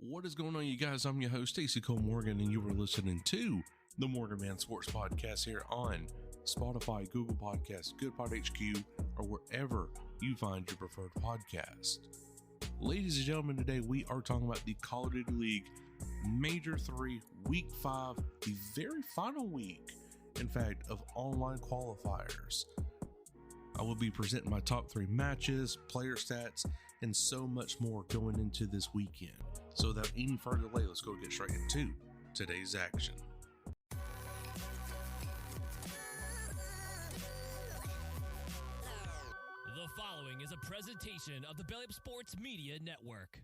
What is going on, you guys? I'm your host, Stacey Cole Morgan, and you are listening to the MorganMan Sports Podcast here on Spotify, Google Podcasts, GoodPod HQ, or wherever you find your preferred podcast. Ladies and gentlemen, today we are talking about the Call of Duty League Major 3, Week 5, the very final week, in fact, of online qualifiers. I will be presenting my top 3 matches, player stats, and so much more going into this weekend. So without any further delay, let's go get straight into today's action. The following is a presentation of the Belly Up Sports Media Network.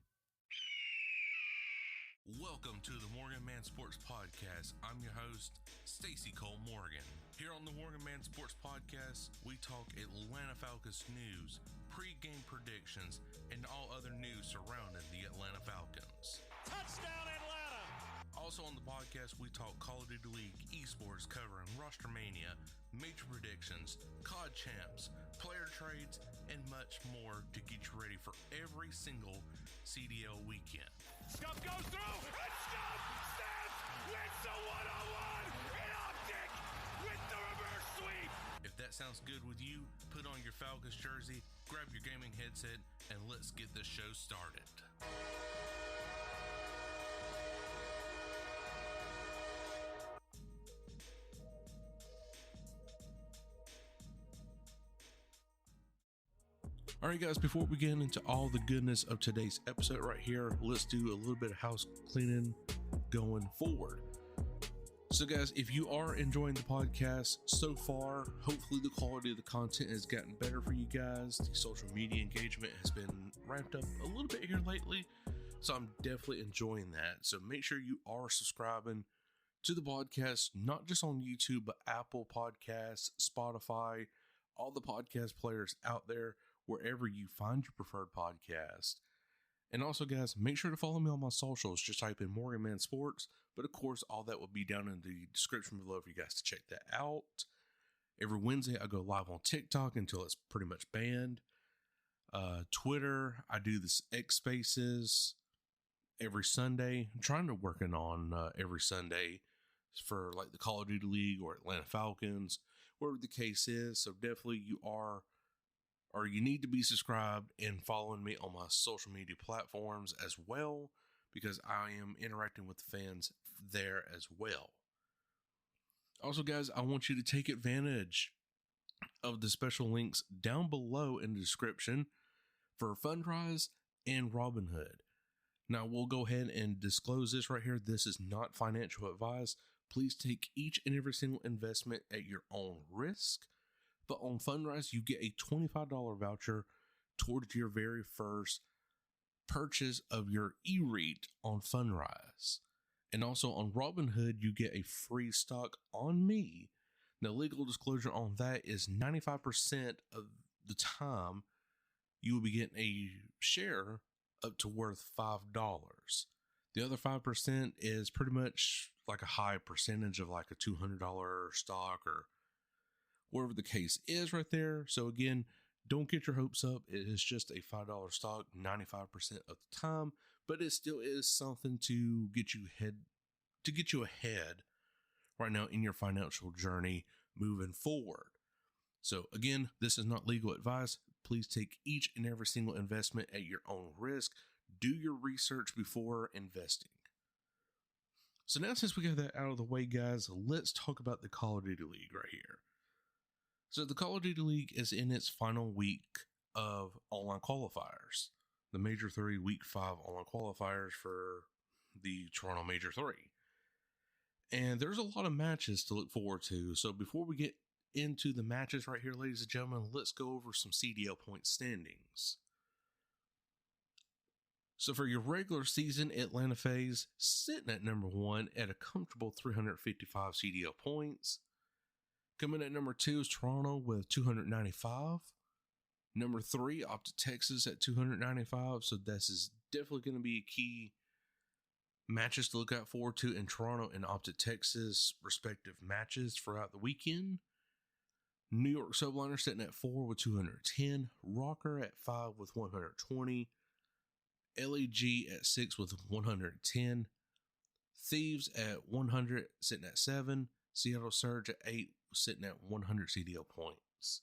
Welcome to the MorganMan Sports Podcast. I'm your host, Stacey Cole Morgan. Here on the MorganMan Sports Podcast, we talk Atlanta Falcons news, pre-game predictions, and all other news surrounding the Atlanta Falcons. Touchdown, Atlanta! Also on the podcast, we talk Call of Duty League, esports, covering Roster Mania, major predictions, COD champs, player trades, and much more to get you ready for every single CDL weekend. Scuff goes through, and Scuff stands, wins the one-on-one in optic with the reverse sweep. If that sounds good with you, put on your Falcons jersey, grab your gaming headset, and let's get this show started. All right, guys, before we get into all the goodness of today's episode right here, let's do a little bit of house cleaning going forward. So, guys, if you are enjoying the podcast so far, hopefully the quality of the content has gotten better for you guys. The social media engagement has been ramped up a little bit here lately, so I'm definitely enjoying that. So make sure you are subscribing to the podcast, not just on YouTube, but Apple Podcasts, Spotify, all the podcast players out there, wherever you find your preferred podcast. And also, guys, make sure to follow me on my socials. Just type in MorganMan Sports. But of course, all that will be down in the description below for you guys to check that out. Every Wednesday, I go live on TikTok until it's pretty much banned. Twitter, I do this X Spaces every Sunday. I'm trying to working on every Sunday for like the Call of Duty League or Atlanta Falcons, whatever the case is. So definitely you need to be subscribed and following me on my social media platforms as well, because I am interacting with the fans there as well. Also, guys, I want you to take advantage of the special links down below in the description for Fundrise and Robinhood. Now, we'll go ahead and disclose this right here. This is not financial advice. Please take each and every single investment at your own risk. But on Fundrise, you get a $25 voucher towards your very first purchase of your e-REIT on Fundrise. And also on Robinhood, you get a free stock on me. Now, legal disclosure on that is 95% of the time you will be getting a share up to worth $5. The other 5% is pretty much like a high percentage of like a $200 stock or whatever the case is right there. So again, don't get your hopes up. It is just a $5 stock 95% of the time, but it still is something to get you ahead right now in your financial journey moving forward. So again, this is not legal advice. Please take each and every single investment at your own risk. Do your research before investing. So now, since we got that out of the way, guys, let's talk about the Call of Duty League right here. So the Call of Duty League is in its final week of online qualifiers. The Major 3, Week 5 online qualifiers for the Toronto Major 3. And there's a lot of matches to look forward to. So before we get into the matches right here, ladies and gentlemen, let's go over some CDL point standings. So for your regular season, Atlanta FaZe sitting at number 1 at a comfortable 355 CDL points. Coming at number 2 is Toronto with 295. Number 3, Optic Texas at 295. So this is definitely going to be key matches to look out forward to in Toronto and Optic Texas respective matches throughout the weekend. New York Subliner sitting at 4 with 210. Rocker at 5 with 120. LAG at 6 with 110. Thieves at 100, sitting at 7. Seattle Surge at 8, sitting at 100 CDL points.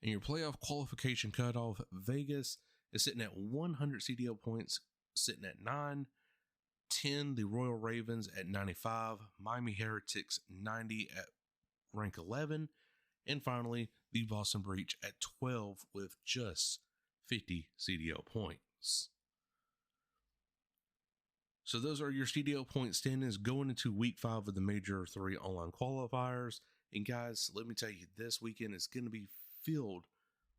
And your playoff qualification cutoff, Vegas is sitting at 100 CDL points, sitting at 9. 10, the Royal Ravens at 95. Miami Heretics 90 at rank 11. And finally, the Boston Breach at 12 with just 50 CDL points. So those are your CDL point standings going into week 5 of the Major 3 online qualifiers. And guys, let me tell you, this weekend is going to be filled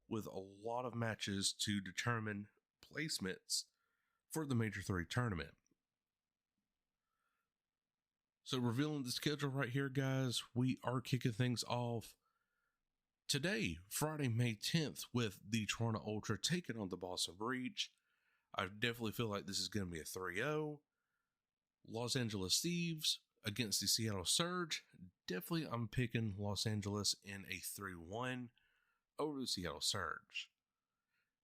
with a lot of matches to determine placements for the Major 3 tournament. So revealing the schedule right here, guys, we are kicking things off today, Friday, May 10th, with the Toronto Ultra taking on the Boston Breach. I definitely feel like this is going to be a 3-0. Los Angeles Thieves against the Seattle Surge. Definitely I'm picking Los Angeles in a 3-1 over the Seattle Surge.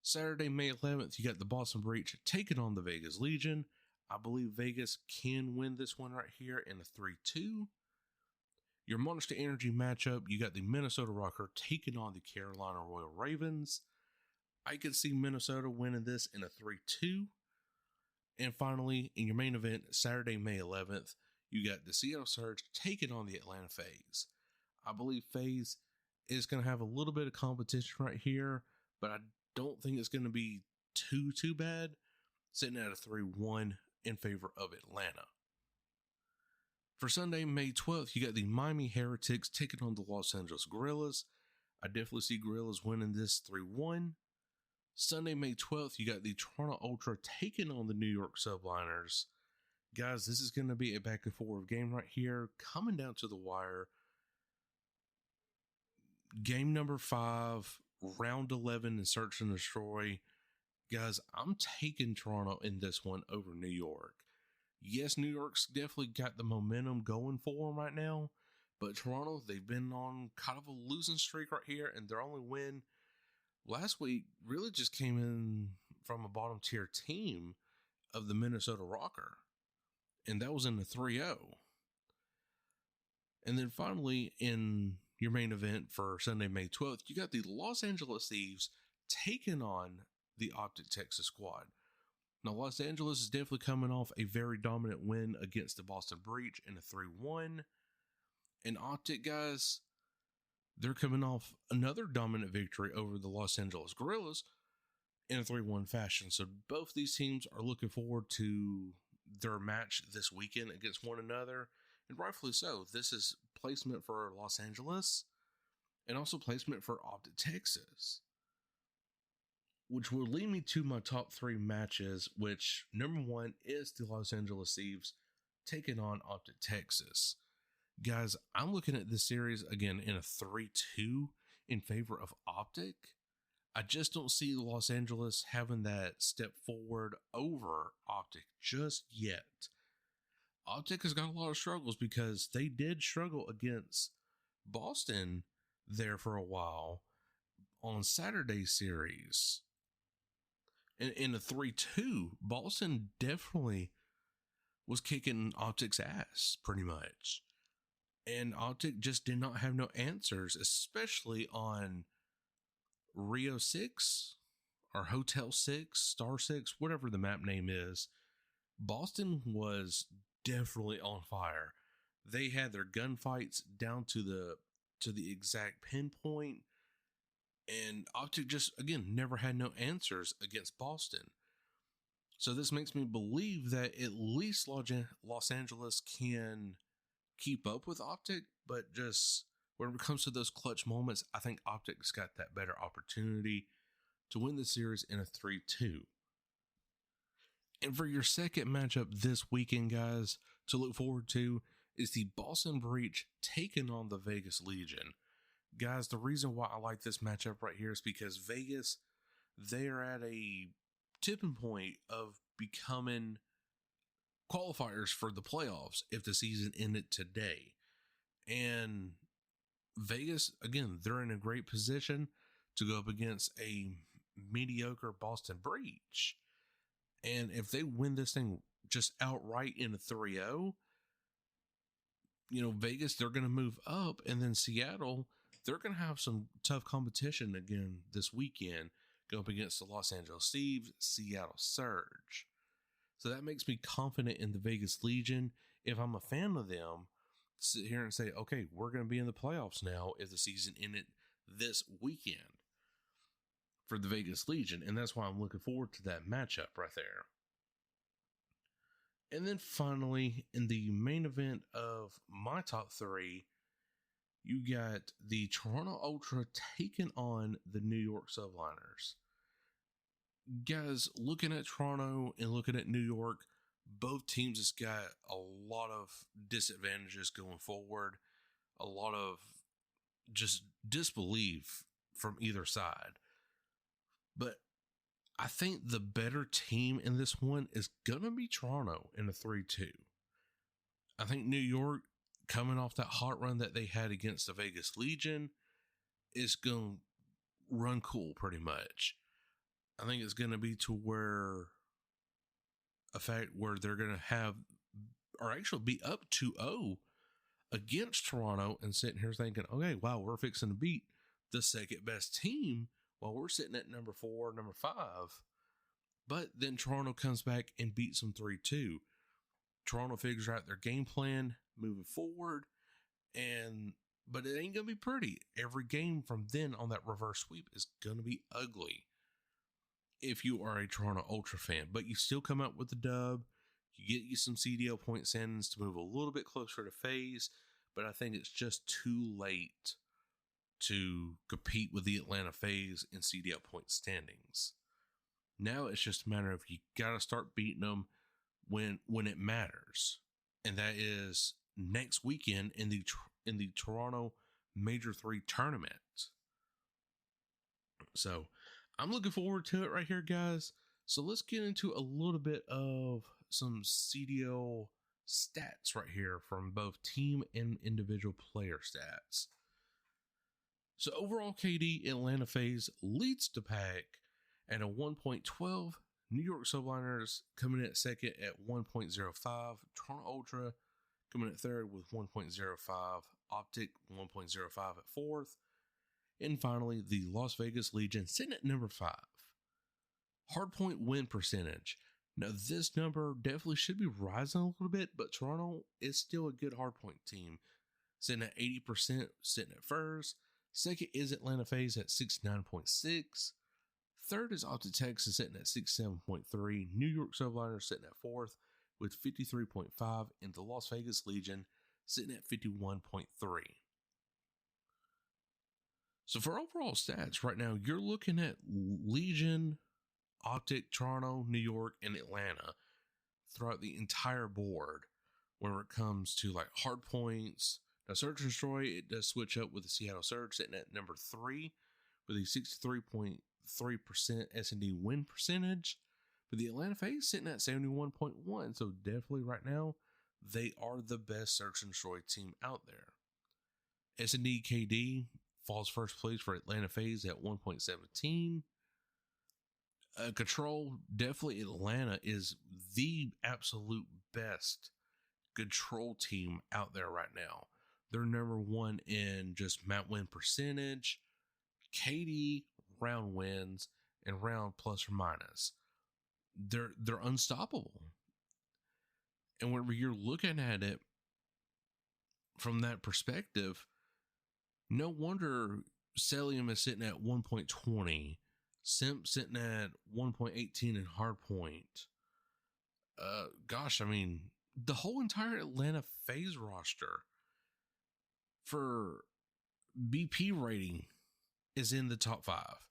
Saturday, May 11th, you got the Boston Breach taking on the Vegas Legion. I believe Vegas can win this one right here in a 3-2. Your Monster Energy matchup, you got the Minnesota Rocker taking on the Carolina Royal Ravens. I could see Minnesota winning this in a 3-2. And finally, in your main event, Saturday, May 11th, you got the Seattle Surge taking on the Atlanta FaZe. I believe FaZe is going to have a little bit of competition right here, but I don't think it's going to be too bad, sitting at a 3-1 in favor of Atlanta. For Sunday, May 12th, you got the Miami Heretics taking on the Los Angeles Guerrillas. I definitely see Guerrillas winning this 3-1. Sunday, May 12th, you got the Toronto Ultra taking on the New York Subliners. Guys, this is going to be a back and forth game right here, coming down to the wire. Game number 5, round 11 in Search and Destroy. Guys, I'm taking Toronto in this one over New York. Yes, New York's definitely got the momentum going for them right now, but Toronto, they've been on kind of a losing streak right here, and their only win last week really just came in from a bottom tier team of the Minnesota Rocker, and that was in the 3-0. And then finally, in your main event for Sunday, May 12th, you got the Los Angeles Thieves taking on the Optic Texas squad. Now, Los Angeles is definitely coming off a very dominant win against the Boston Breach in a 3-1. And Optic, guys, they're coming off another dominant victory over the Los Angeles Guerrillas in a 3-1 fashion. So both these teams are looking forward to their match this weekend against one another. And rightfully so. This is placement for Los Angeles and also placement for Optic Texas, which will lead me to my top 3 matches, which number 1 is the Los Angeles Thieves taking on Optic Texas. Guys, I'm looking at this series again in a 3-2 in favor of Optic. I just don't see Los Angeles having that step forward over Optic just yet. Optic has got a lot of struggles because they did struggle against Boston there for a while on Saturday's series. In a 3-2, Boston definitely was kicking Optic's ass pretty much. And Optic just did not have no answers, especially on Rio 6 or Hotel 6, Star 6, whatever the map name is. Boston was definitely on fire. They had their gunfights down to the exact pinpoint. And Optic just, again, never had no answers against Boston. So this makes me believe that at least Los Angeles can keep up with Optic, but just when it comes to those clutch moments, I think Optic's got that better opportunity to win the series in a 3-2. And for your second matchup this weekend, guys, to look forward to is the Boston Breach taking on the Vegas Legion. Guys, the reason why I like this matchup right here is because Vegas, they're at a tipping point of becoming qualifiers for the playoffs if the season ended today. And Vegas, again, they're in a great position to go up against a mediocre Boston Breach. And if they win this thing just outright in a 3-0, Vegas, they're going to move up. And then Seattle, they're going to have some tough competition again this weekend, going up against the Los Angeles Thieves, Seattle Surge. So that makes me confident in the Vegas Legion. If I'm a fan of them, sit here and say, okay, we're going to be in the playoffs now if the season ended this weekend for the Vegas Legion. And that's why I'm looking forward to that matchup right there. And then finally, in the main event of my top three, you got the Toronto Ultra taking on the New York Subliners. Guys, looking at Toronto and looking at New York, both teams has got a lot of disadvantages going forward, a lot of just disbelief from either side. But I think the better team in this one is going to be Toronto in a 3-2. I think New York, coming off that hot run that they had against the Vegas Legion, is going to run cool pretty much. I think it's going to be to where they're going to have, or actually be up 2-0 against Toronto and sitting here thinking, okay, wow, we're fixing to beat the second best team while we're sitting at number 4, number 5. But then Toronto comes back and beats them 3-2. Toronto figures out their game plan moving forward, but it ain't going to be pretty. Every game from then on that reverse sweep is going to be ugly if you are a Toronto Ultra fan, but you still come out with the dub. You get you some CDL point standings to move a little bit closer to phase, but I think it's just too late to compete with the Atlanta phase in CDL point standings. Now it's just a matter of you got to start beating them when it matters, and that is next weekend in the Toronto Major 3 tournament. So I'm looking forward to it right here, guys. So let's get into a little bit of some CDL stats right here from both team and individual player stats. So overall KD, Atlanta phase leads the pack at a 1.12. New York Subliners coming in at second at 1.05. Toronto Ultra coming in at third with 1.05. Optic 1.05 at fourth. And finally, the Las Vegas Legion sitting at number 5. Hardpoint win percentage. Now, this number definitely should be rising a little bit, but Toronto is still a good hardpoint team. Sitting at 80%, sitting at first. Second is Atlanta phase at 69.6. Third is Optic Texas sitting at 67.3. New York Subliners sitting at fourth with 53.5. And the Las Vegas Legion sitting at 51.3. So for overall stats right now, you're looking at Legion, Optic, Toronto, New York, and Atlanta throughout the entire board when it comes to like hard points. Now, Search and Destroy, it does switch up with the Seattle Surge sitting at number 3 with a 63.3% S&D win percentage. But the Atlanta phase sitting at 71.1. So definitely right now, they are the best Search and Destroy team out there. S&D KD falls first place for Atlanta phase at 1.17. Control, definitely Atlanta is the absolute best control team out there right now. They're number 1 in just map win percentage, KD, round wins, and round plus or minus. They're unstoppable. And whenever you're looking at it from that perspective, no wonder Celium is sitting at 1.20. Simp sitting at 1.18 in hardpoint. Gosh, I mean, the whole entire Atlanta phase roster for BP rating is in the top 5.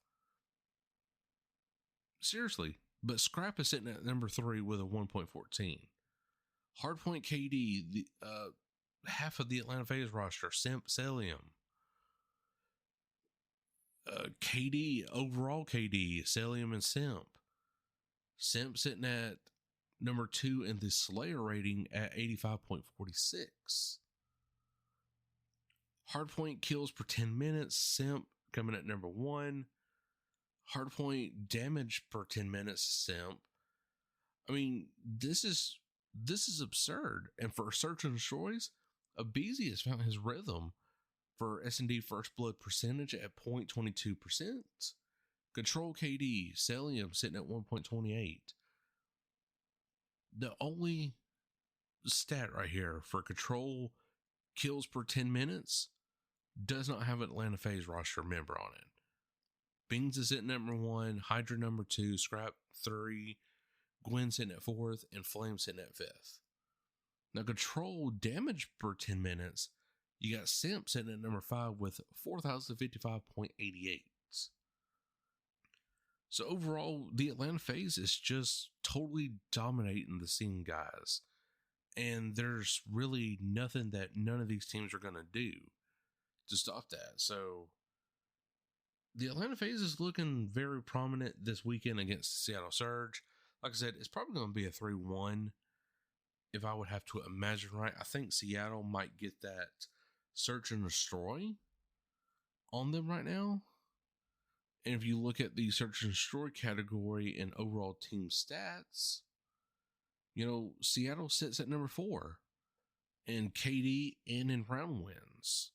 Seriously, but Scrap is sitting at number 3 with a 1.14. Hardpoint KD, the half of the Atlanta phase roster, Simp, Celium. KD, overall KD, Celium and Simp. Simp sitting at number 2 in the Slayer rating at 85.46. Hardpoint kills per 10 minutes, Simp coming at number 1. Hardpoint damage per 10 minutes, Simp. I mean, this is absurd. And for search and destroys, Abeezy has found his rhythm for S&D first blood percentage at 0.22%. Control KD, Celium sitting at 1.28. The only stat right here for control kills per 10 minutes does not have an Atlanta FaZe roster member on it. Beans is at number 1, Hydra number 2, Scrap 3, Gwen sitting at 4th, and Flame sitting at 5th. Now, control damage per 10 minutes, you got Simp sitting at number 5 with 4,055.88. So overall, the Atlanta FaZe is just totally dominating the scene, guys. And there's really nothing that none of these teams are going to do to stop that. So the Atlanta FaZe is looking very prominent this weekend against the Seattle Surge. Like I said, it's probably going to be a 3-1 if I would have to imagine right. I think Seattle might get that search and destroy on them right now. And if you look at the search and destroy category and overall team stats, you know, Seattle sits at number 4 in KD and in round wins.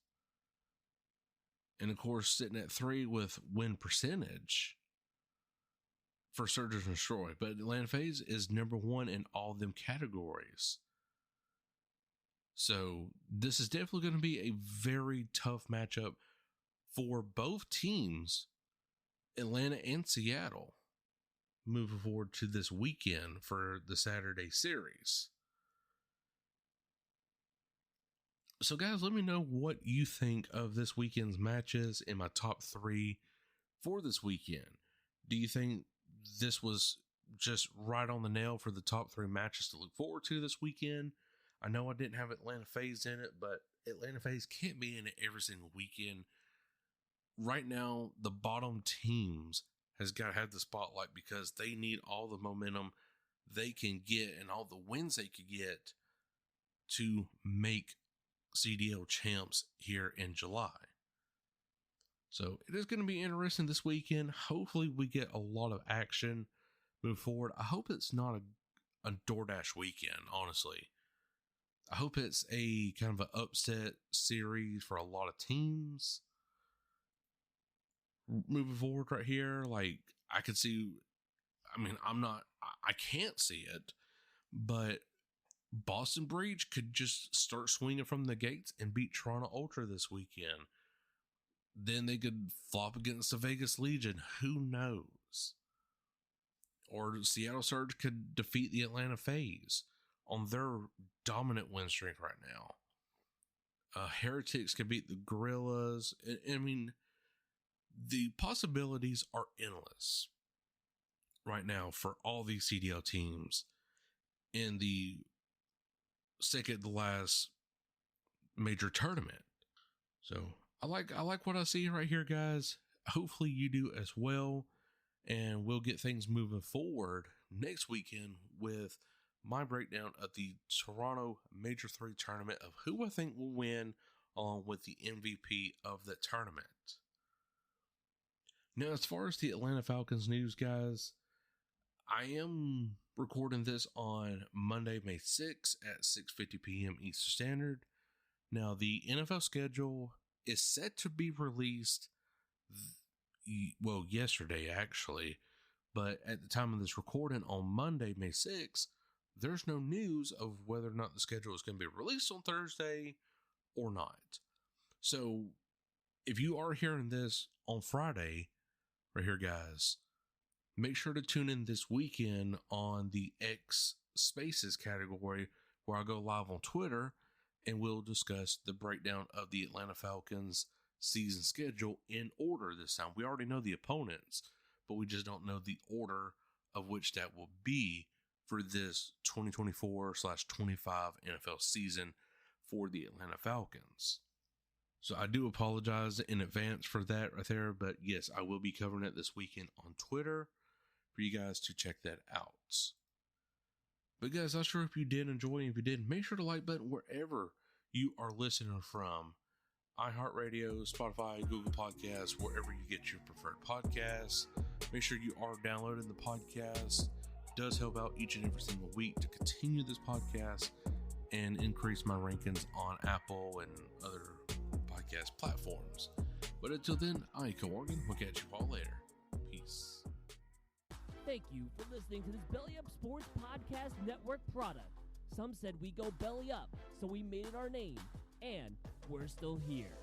And of course, sitting at 3 with win percentage for search and destroy. But Atlanta FaZe is number 1 in all of them categories. So this is definitely going to be a very tough matchup for both teams, Atlanta and Seattle, moving forward to this weekend for the Saturday series. So guys, let me know what you think of this weekend's matches in my top 3 for this weekend. Do you think this was just right on the nail for the top 3 matches to look forward to this weekend? I know I didn't have Atlanta FaZe in it, but Atlanta FaZe can't be in it every single weekend. Right now, the bottom teams has got to have the spotlight because they need all the momentum they can get and all the wins they could get to make CDL champs here in July. So it is going to be interesting this weekend. Hopefully we get a lot of action move forward. I hope it's not a DoorDash weekend, honestly. I hope it's a kind of an upset series for a lot of teams. Moving forward right here, like I could see, I can't see it, but Boston Breach could just start swinging from the gates and beat Toronto Ultra this weekend. Then they could flop against the Vegas Legion. Who knows? Or Seattle Surge could defeat the Atlanta FaZe on their dominant win streak right now. Heretics could beat the Gorillas. I mean, the possibilities are endless right now for all these CDL teams in the second to last major tournament. So I like what I see right here, guys. Hopefully you do as well, and we'll get things moving forward next weekend with my breakdown of the Toronto Major 3 tournament of who I think will win along with the MVP of the tournament. Now, as far as the Atlanta Falcons news, guys, I am recording this on Monday, May 6th at 6:50 p.m. Eastern Standard. Now, the NFL schedule is set to be released, yesterday actually, but at the time of this recording on Monday, May 6th, there's no news of whether or not the schedule is going to be released on Thursday or not. So, if you are hearing this on Friday, right here, guys, make sure to tune in this weekend on the X Spaces category where I go live on Twitter and we'll discuss the breakdown of the Atlanta Falcons season schedule in order this time. We already know the opponents, but we just don't know the order of which that will be for this 2024/25 NFL season for the Atlanta Falcons. So I do apologize in advance for that right there, but yes, I will be covering it this weekend on Twitter for you guys to check that out. But guys, I sure hope you did enjoy, and if you did, make sure to like button wherever you are listening from. iHeartRadio, Spotify, Google Podcasts, wherever you get your preferred podcasts. Make sure you are downloading the podcast does help out each and every single week to continue this podcast and increase my rankings on Apple and other podcast platforms. But until then, I'm Morgan. We'll catch you all later. Peace. Thank you for listening to this Belly Up Sports Podcast Network product. Some said we go belly up, so we made it our name, and we're still here.